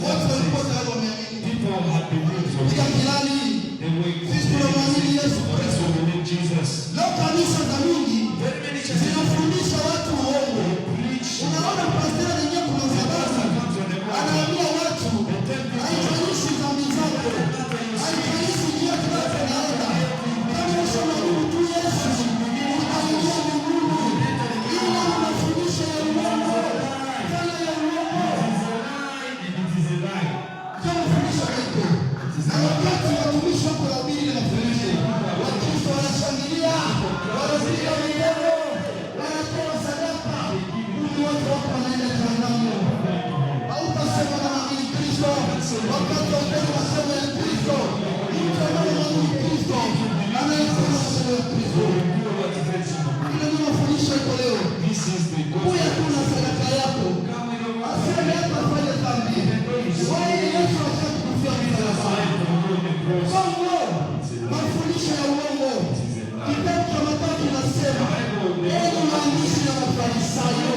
Watu walikuwa tayari wameamini. People had believed. Katika kilali They were sisi tunamwamini Yesu Kristo. Jesus. Leo kanisa za mingi Very many churches zinafundisha watu uongo. preach. Unaona pastor anaingia kuna sababu. Anaambia watu haijalishi dhambi zako. Haijalishi njia tunayoenda. Kama ushamwamini tu Yesu, utaingia mbinguni. Ila unafundisha ya uongo. Kana ya uongo. Kama fundisha yako. Na wakati watumishi wako wahubiri na mafundisho, Wakristo wanashangilia, wanapiga mikono, wanatoa sadaka. Mungu watu wako wanaenda jehanamu. Hautasema na mwamini Kristo. Wakati wa upendo wasema ya Kristo. Mtu anayemwamini Kristo anayesema maneno ya Kristo. Ile ni mafundisho yako leo. Kuya tu na sadaka yako. Aseme hata afanye dhambi. Wewe Yesu ashakufia msalabani. Kongo, mafundisho ya uongo. Kitabu cha Mathayo kinasema, enyi waandishi na Mafarisayo,